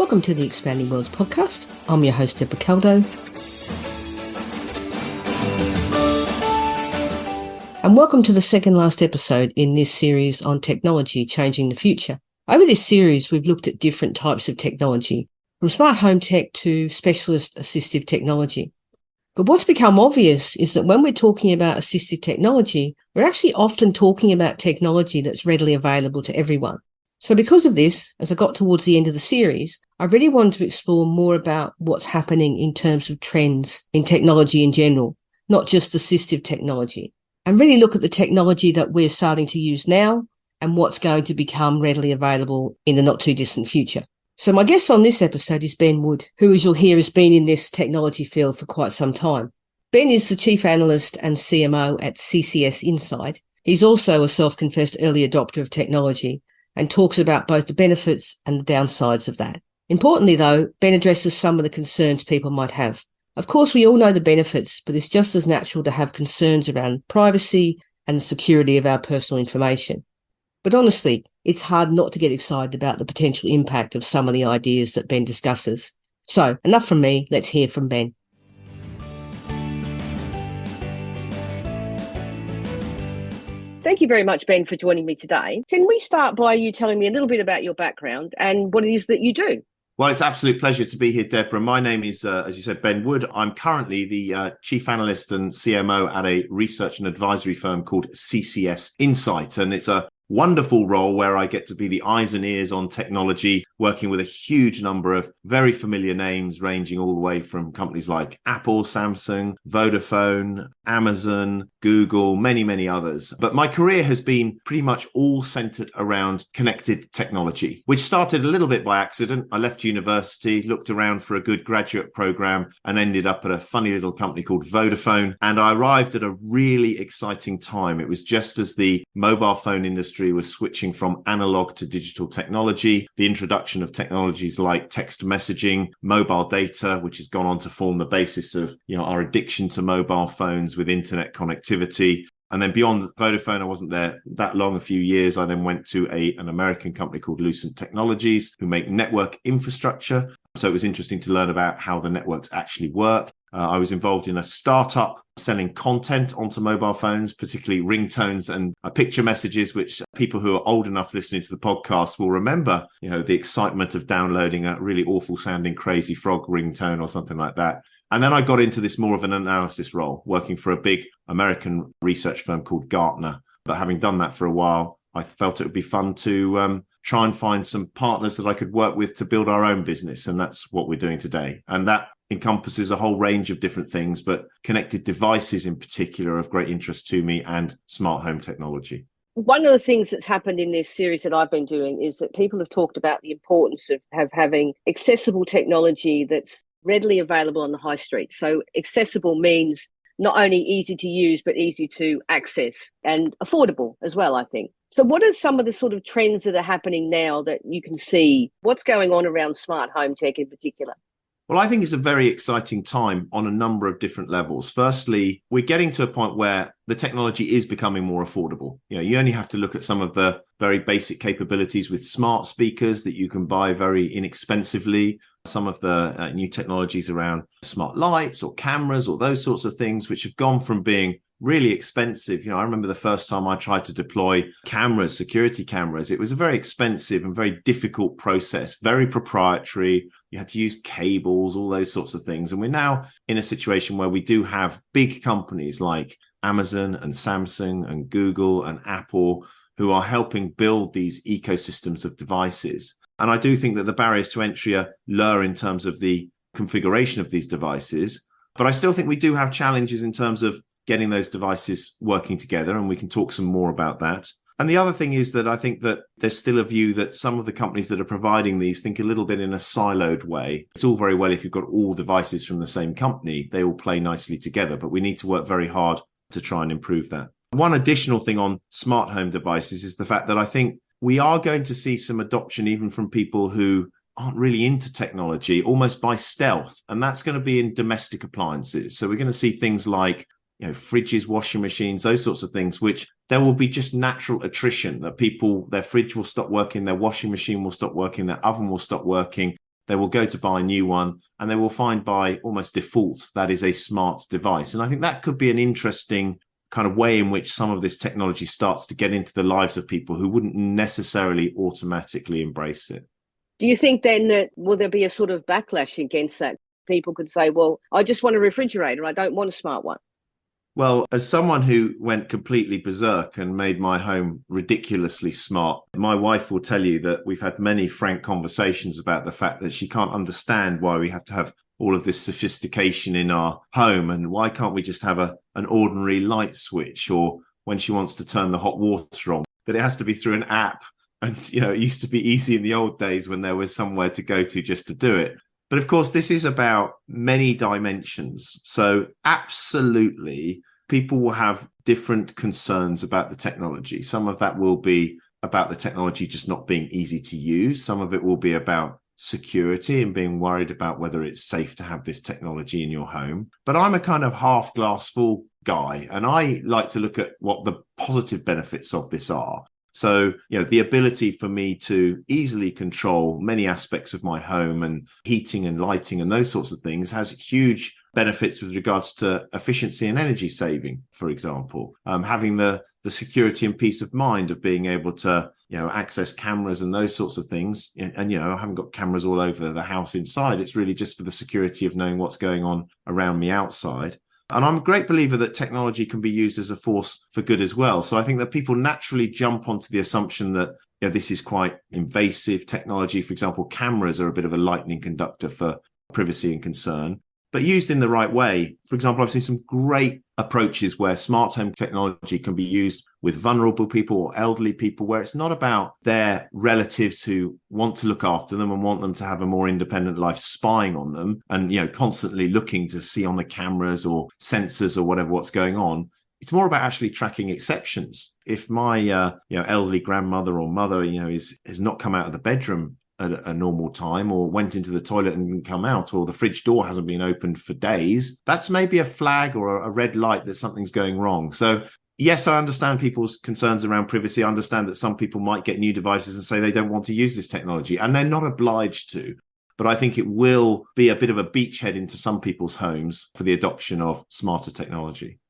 Welcome to the Expanding Worlds podcast. I'm your host, Deborah Caldo. And welcome to the second last episode in this series on technology changing the future. Over this series, we've looked at different types of technology, from smart home tech to specialist assistive technology. But what's become obvious is that when we're talking about assistive technology, we're actually often talking about technology that's readily available to everyone. So because of this, as I got towards the end of the series, I really wanted to explore more about what's happening in terms of trends in technology in general, not just assistive technology, and really look at the technology that we're starting to use now and what's going to become readily available in the not too distant future. So my guest on this episode is Ben Wood, who, as you'll hear, has been in this technology field for quite some time. Ben is the Chief Analyst and CMO at CCS Insight. He's also a self-confessed early adopter of technology and talks about both the benefits and the downsides of that. Importantly, though, Ben addresses some of the concerns people might have. Of course, we all know the benefits, but it's just as natural to have concerns around privacy and the security of our personal information. But honestly, it's hard not to get excited about the potential impact of some of the ideas that Ben discusses. So, enough from me. Let's hear from Ben. Thank you very much, Ben, for joining me today. Can we start by you telling me a little bit about your background and what it is that you do? Well, it's an absolute pleasure to be here, Deborah. My name is, as you said, Ben Wood. I'm currently the Chief Analyst and CMO at a research and advisory firm called CCS Insight. And it's a wonderful role where I get to be the eyes and ears on technology, working with a huge number of very familiar names, ranging all the way from companies like Apple, Samsung, Vodafone, Amazon, Google, many, many others. But my career has been pretty much all centered around connected technology, which started a little bit by accident. I left university, looked around for a good graduate program, and ended up at a funny little company called Vodafone. And I arrived at a really exciting time. It was just as the mobile phone industry was switching from analog to digital technology, the introduction of technologies like text messaging, mobile data, which has gone on to form the basis of, our addiction to mobile phones with internet connectivity. And then beyond Vodafone, I wasn't there that long, a few years. I then went to an American company called Lucent Technologies, who make network infrastructure. So it was interesting to learn about how the networks actually work. I was involved in a startup selling content onto mobile phones, particularly ringtones and picture messages, which people who are old enough listening to the podcast will remember, the excitement of downloading a really awful sounding Crazy Frog ringtone or something like that. And then I got into this more of an analysis role, working for a big American research firm called Gartner. But having done that for a while, I felt it would be fun to try and find some partners that I could work with to build our own business. And that's what we're doing today. And that encompasses a whole range of different things, but connected devices in particular are of great interest to me, and smart home technology. One of the things that's happened in this series that I've been doing is that people have talked about the importance of having accessible technology that's readily available on the high street. So accessible means not only easy to use, but easy to access and affordable as well, I think. So what are some of the sort of trends that are happening now that you can see? What's going on around smart home tech in particular? Well, I think it's a very exciting time on a number of different levels. Firstly, we're getting to a point where the technology is becoming more affordable. You only have to look at some of the very basic capabilities with smart speakers that you can buy very inexpensively. Some of the new technologies around smart lights or cameras or those sorts of things, which have gone from being really expensive. I remember the first time I tried to deploy cameras, security cameras. It was a very expensive and very difficult process, very proprietary. You had to use cables, all those sorts of things. And we're now in a situation where we do have big companies like Amazon and Samsung and Google and Apple who are helping build these ecosystems of devices. And I do think that the barriers to entry are lower in terms of the configuration of these devices. But I still think we do have challenges in terms of getting those devices working together, and we can talk some more about that. And the other thing is that I think that there's still a view that some of the companies that are providing these think a little bit in a siloed way. It's all very well if you've got all devices from the same company, they all play nicely together, but we need to work very hard to try and improve that. One additional thing on smart home devices is the fact that I think we are going to see some adoption even from people who aren't really into technology, almost by stealth. And that's going to be in domestic appliances. So we're going to see things like fridges, washing machines, those sorts of things, which there will be just natural attrition that people, their fridge will stop working, their washing machine will stop working, their oven will stop working. they will go to buy a new one and they will find by almost default that is a smart device. And I think that could be an interesting kind of way in which some of this technology starts to get into the lives of people who wouldn't necessarily automatically embrace it. Do you think then that will there be a sort of backlash against that? People could say, well, I just want a refrigerator. I don't want a smart one. Well, as someone who went completely berserk and made my home ridiculously smart, my wife will tell you that we've had many frank conversations about the fact that she can't understand why we have to have all of this sophistication in our home, and why can't we just have an ordinary light switch, or when she wants to turn the hot water on, that it has to be through an app. And, it used to be easy in the old days when there was somewhere to go to just to do it. But of course, this is about many dimensions. So absolutely, people will have different concerns about the technology. Some of that will be about the technology just not being easy to use. Some of it will be about security and being worried about whether it's safe to have this technology in your home. But I'm a kind of half glass full guy, and I like to look at what the positive benefits of this are. So, the ability for me to easily control many aspects of my home and heating and lighting and those sorts of things has huge benefits with regards to efficiency and energy saving, for example. Having the security and peace of mind of being able to, access cameras and those sorts of things. And, I haven't got cameras all over the house inside. It's really just for the security of knowing what's going on around me outside. And I'm a great believer that technology can be used as a force for good as well. So I think that people naturally jump onto the assumption that this is quite invasive technology. For example, cameras are a bit of a lightning conductor for privacy and concern. But used in the right way, for example, I've seen some great approaches where smart home technology can be used with vulnerable people or elderly people, where it's not about their relatives who want to look after them and want them to have a more independent life spying on them and, constantly looking to see on the cameras or sensors or what's going on. It's more about actually tracking exceptions. If my, elderly grandmother or mother, has not come out of the bedroom at a normal time, or went into the toilet and didn't come out, or the fridge door hasn't been opened for days, that's maybe a flag or a red light that something's going wrong. So yes, I understand people's concerns around privacy. I understand that some people might get new devices and say they don't want to use this technology, and they're not obliged to. But I think it will be a bit of a beachhead into some people's homes for the adoption of smarter technology.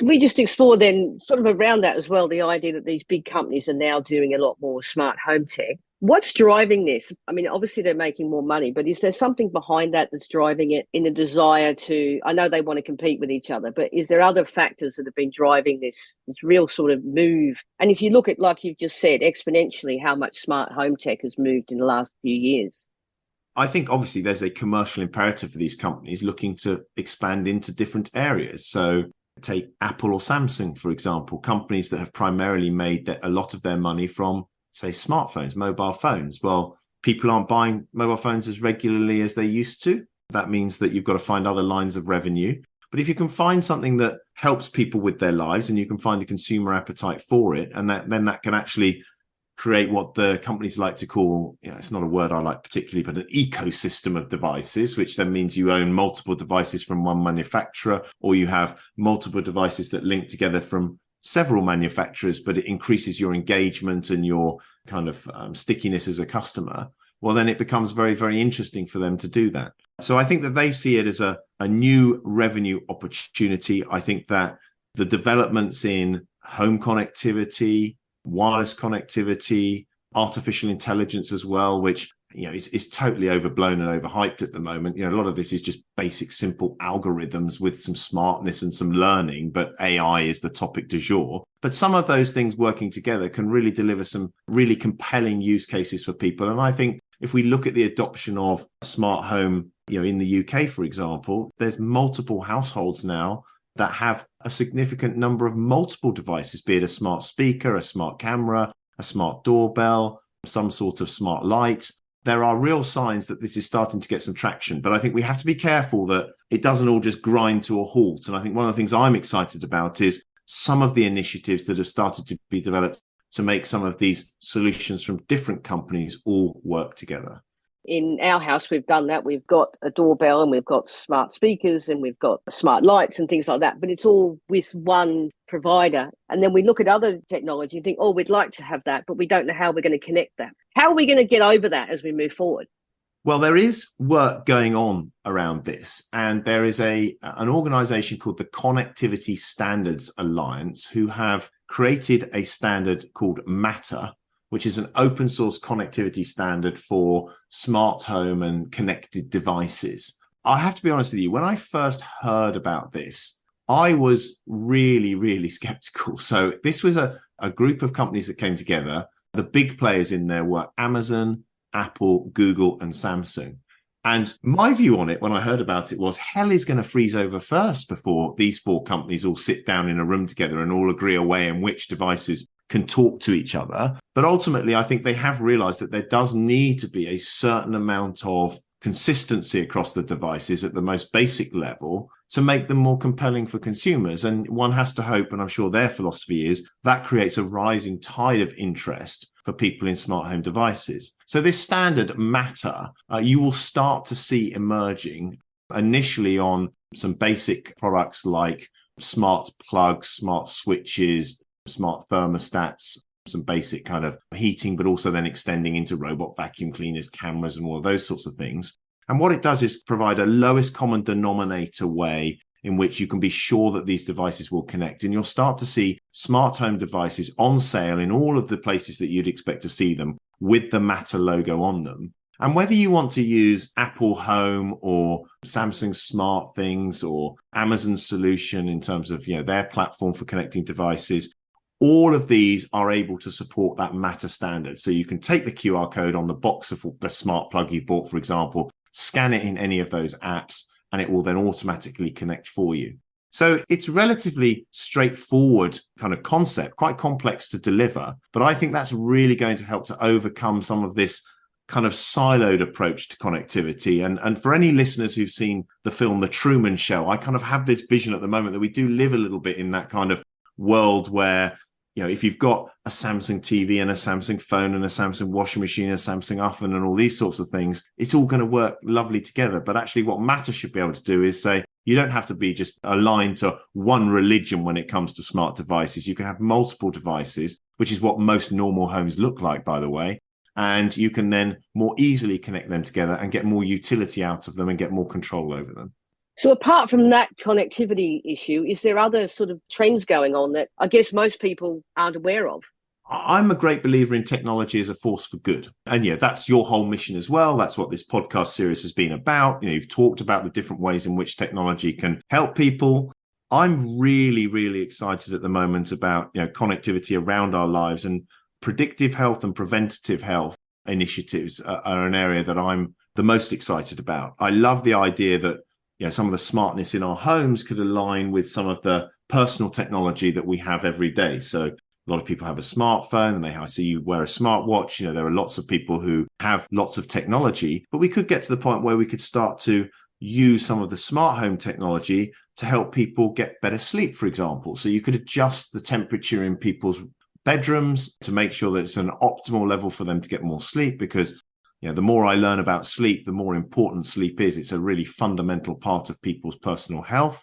We just explore then sort of around that as well, the idea that these big companies are now doing a lot more smart home tech. What's driving this? I mean, obviously they're making more money, but is there something behind that that's driving it in a desire to, I know they want to compete with each other, but is there other factors that have been driving this real sort of move? And if you look at, like you've just said, exponentially how much smart home tech has moved in the last few years. I think obviously there's a commercial imperative for these companies looking to expand into different areas. So take Apple or Samsung, for example, companies that have primarily made a lot of their money from, say, smartphones, mobile phones. Well, people aren't buying mobile phones as regularly as they used to. That means that you've got to find other lines of revenue. But if you can find something that helps people with their lives and you can find a consumer appetite for it, and then that can actually create what the companies like to call, it's not a word I like particularly, but an ecosystem of devices, which then means you own multiple devices from one manufacturer, or you have multiple devices that link together from several manufacturers, but it increases your engagement and your kind of stickiness as a customer. Well, then it becomes very, very interesting for them to do that. So I think that they see it as a new revenue opportunity. I think that the developments in home connectivity, wireless connectivity, artificial intelligence as well, which is totally overblown and overhyped at the moment. A lot of this is just basic, simple algorithms with some smartness and some learning, but AI is the topic du jour. But some of those things working together can really deliver some really compelling use cases for people. And I think if we look at the adoption of smart home, in the UK, for example, there's multiple households now that have a significant number of multiple devices, be it a smart speaker, a smart camera, a smart doorbell, some sort of smart light. There are real signs that this is starting to get some traction, but I think we have to be careful that it doesn't all just grind to a halt. And I think one of the things I'm excited about is some of the initiatives that have started to be developed to make some of these solutions from different companies all work together. In our house, we've done that. We've got a doorbell and we've got smart speakers and we've got smart lights and things like that. But it's all with one provider. And then we look at other technology and think, oh, we'd like to have that, but we don't know how we're going to connect that. How are we going to get over that as we move forward? Well, there is work going on around this, and there is an organization called the Connectivity Standards Alliance who have created a standard called Matter, which is an open source connectivity standard for smart home and connected devices. I have to be honest with you, when I first heard about this, I was really, really skeptical. So this was a group of companies that came together. The big players in there were Amazon, Apple, Google, and Samsung. And my view on it when I heard about it was hell is going to freeze over first before these four companies all sit down in a room together and all agree a way in which devices can talk to each other. But ultimately, I think they have realized that there does need to be a certain amount of consistency across the devices at the most basic level to make them more compelling for consumers. And one has to hope, and I'm sure their philosophy is, that creates a rising tide of interest for people in smart home devices. So this standard Matter, you will start to see emerging initially on some basic products like smart plugs, smart switches, smart thermostats, some basic kind of heating, but also then extending into robot vacuum cleaners, cameras, and all of those sorts of things. And what it does is provide a lowest common denominator way in which you can be sure that these devices will connect. And you'll start to see smart home devices on sale in all of the places that you'd expect to see them with the Matter logo on them. And whether you want to use Apple Home or Samsung Smart Things or Amazon's solution in terms of, their platform for connecting devices, all of these are able to support that Matter standard. So you can take the QR code on the box of the smart plug you bought, for example, scan it in any of those apps, and it will then automatically connect for you. So it's relatively straightforward kind of concept, quite complex to deliver, but I think that's really going to help to overcome some of this kind of siloed approach to connectivity. And for any listeners who've seen the film The Truman Show, I kind of have this vision at the moment that we do live a little bit in that kind of world where, if you've got a Samsung TV and a Samsung phone and a Samsung washing machine, a Samsung oven and all these sorts of things, it's all going to work lovely together. But actually what Matter should be able to do is say, you don't have to be just aligned to one religion when it comes to smart devices. You can have multiple devices, which is what most normal homes look like, by the way. And you can then more easily connect them together and get more utility out of them and get more control over them. So apart from that connectivity issue, is there other sort of trends going on that I guess most people aren't aware of? I'm a great believer in technology as a force for good. And that's your whole mission as well. That's what this podcast series has been about. You've talked about the different ways in which technology can help people. I'm really, really excited at the moment about, connectivity around our lives, and predictive health and preventative health initiatives are an area that I'm the most excited about. I love the idea that some of the smartness in our homes could align with some of the personal technology that we have every day. So a lot of people have a smartphone, and I see you wear a smartwatch. There are lots of people who have lots of technology, but we could get to the point where we could start to use some of the smart home technology to help people get better sleep, for example. So you could adjust the temperature in people's bedrooms to make sure that it's an optimal level for them to get more sleep, because the more I learn about sleep, the more important sleep is. It's a really fundamental part of people's personal health,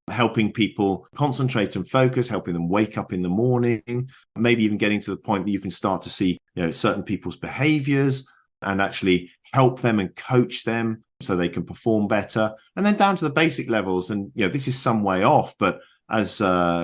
helping people concentrate and focus, helping them wake up in the morning, maybe even getting to the point that you can start to see, certain people's behaviors and actually help them and coach them so they can perform better. And then down to the basic levels. And, this is some way off, but as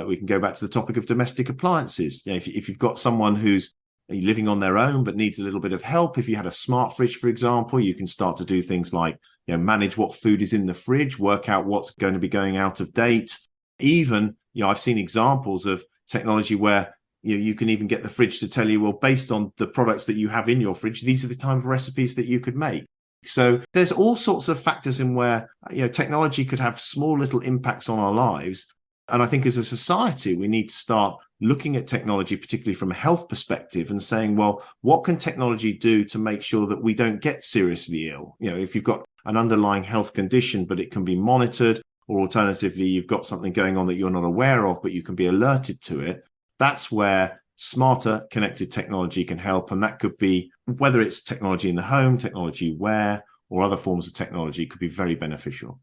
we can go back to the topic of domestic appliances, if you've got someone who's living on their own but needs a little bit of help, if you had a smart fridge, for example, you can start to do things like manage what food is in the fridge, work out what's going to be going out of date. Even I've seen examples of technology where you can even get the fridge to tell you, well, based on the products that you have in your fridge, these are the type of recipes that you could make. So there's all sorts of factors in where technology could have small little impacts on our lives. And I think as a society, we need to start looking at technology, particularly from a health perspective, and saying, well, what can technology do to make sure that we don't get seriously ill? If you've got an underlying health condition, but it can be monitored, or alternatively, you've got something going on that you're not aware of, but you can be alerted to it. That's where smarter connected technology can help. And that could be, whether it's technology in the home, technology where, or other forms of technology, could be very beneficial.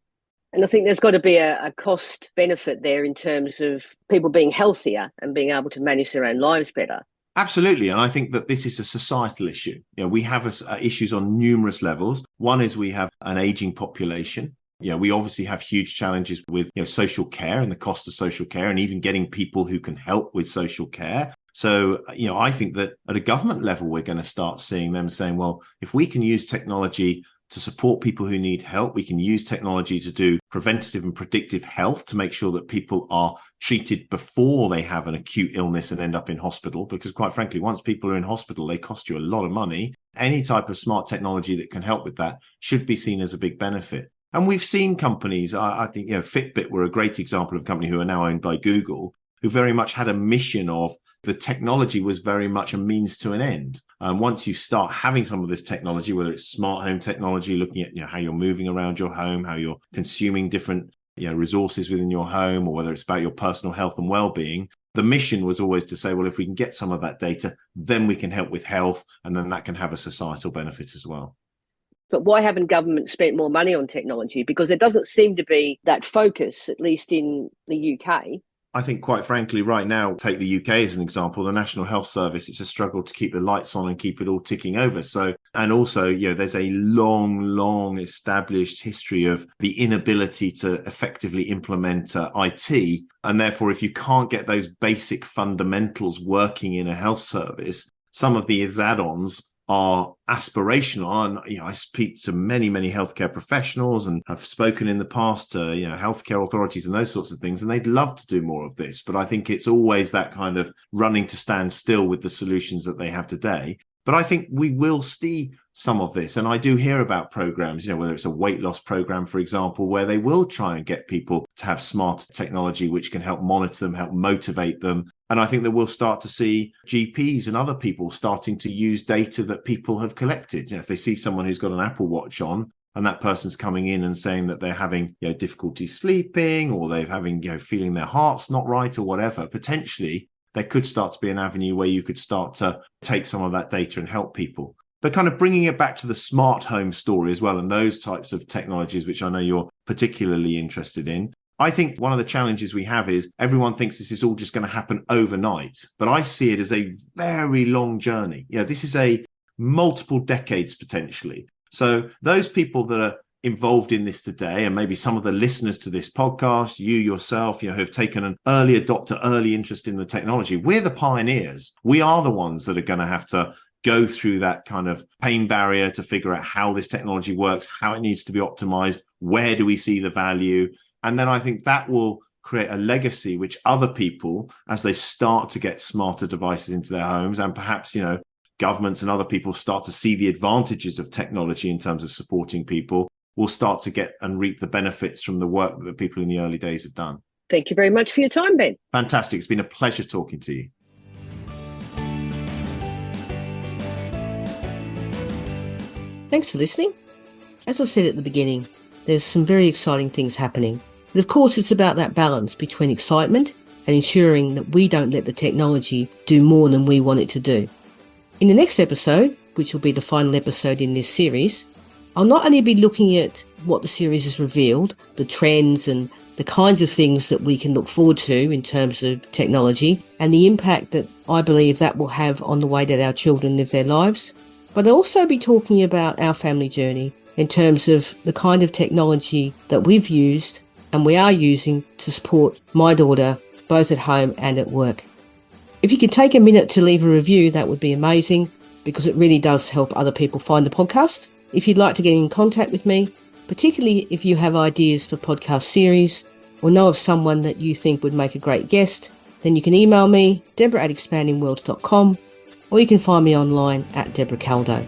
And I think there's got to be a cost benefit there in terms of people being healthier and being able to manage their own lives better. Absolutely. And I think that this is a societal issue. We have issues on numerous levels. One is we have an aging population. We obviously have huge challenges with social care and the cost of social care, and even getting people who can help with social care. So, I think that at a government level, we're going to start seeing them saying, well, if we can use technology to support people who need help, we can use technology to do preventative and predictive health to make sure that people are treated before they have an acute illness and end up in hospital. Because quite frankly, once people are in hospital, they cost you a lot of money. Any type of smart technology that can help with that should be seen as a big benefit. And we've seen companies, I think, Fitbit were a great example of a company who are now owned by Google, who very much had a mission of the technology was very much a means to an end. Once you start having some of this technology, whether it's smart home technology, looking at how you're moving around your home, how you're consuming different resources within your home, or whether it's about your personal health and well-being, the mission was always to say, well, if we can get some of that data, then we can help with health, and then that can have a societal benefit as well. But why haven't governments spent more money on technology? Because there doesn't seem to be that focus, at least in the UK. I think, quite frankly, right now, take the UK as an example, the National Health Service, it's a struggle to keep the lights on and keep it all ticking over. So, and also, there's a long established history of the inability to effectively implement IT. And therefore, if you can't get those basic fundamentals working in a health service, some of these add-ons are aspirational. And I speak to many healthcare professionals and have spoken in the past to healthcare authorities and those sorts of things, and they'd love to do more of this, but I think it's always that kind of running to stand still with the solutions that they have today. But I think we will see some of this. And I do hear about programs, whether it's a weight loss program, for example, where they will try and get people to have smart technology which can help monitor them, help motivate them. And I think that we'll start to see GPs and other people starting to use data that people have collected. If they see someone who's got an Apple Watch on, and that person's coming in and saying that they're having difficulty sleeping, or they're having feeling their heart's not right or whatever, potentially there could start to be an avenue where you could start to take some of that data and help people. But kind of bringing it back to the smart home story as well, and those types of technologies, which I know you're particularly interested in. I think one of the challenges we have is everyone thinks this is all just going to happen overnight, but I see it as a very long journey. This is a multiple decades potentially. So those people that are involved in this today, and maybe some of the listeners to this podcast, you yourself, who have taken an early adopter, early interest in the technology, we're the pioneers. We are the ones that are going to have to go through that kind of pain barrier to figure out how this technology works, how it needs to be optimized, where do we see the value? And then I think that will create a legacy which other people, as they start to get smarter devices into their homes, and perhaps, governments and other people start to see the advantages of technology in terms of supporting people, will start to get and reap the benefits from the work that the people in the early days have done. Thank you very much for your time, Ben. Fantastic. It's been a pleasure talking to you. Thanks for listening. As I said at the beginning, there's some very exciting things happening. But of course, it's about that balance between excitement and ensuring that we don't let the technology do more than we want it to do. In the next episode, which will be the final episode in this series, I'll not only be looking at what the series has revealed, the trends and the kinds of things that we can look forward to in terms of technology and the impact that I believe that will have on the way that our children live their lives, but I'll also be talking about our family journey in terms of the kind of technology that we've used and we are using to support my daughter both at home and at work. If you could take a minute to leave a review, that would be amazing, because it really does help other people find the podcast. If you'd like to get in contact with me, particularly if you have ideas for podcast series or know of someone that you think would make a great guest, then you can email me, Deborah@expandingworlds.com, or you can find me online at Deborah Caldo.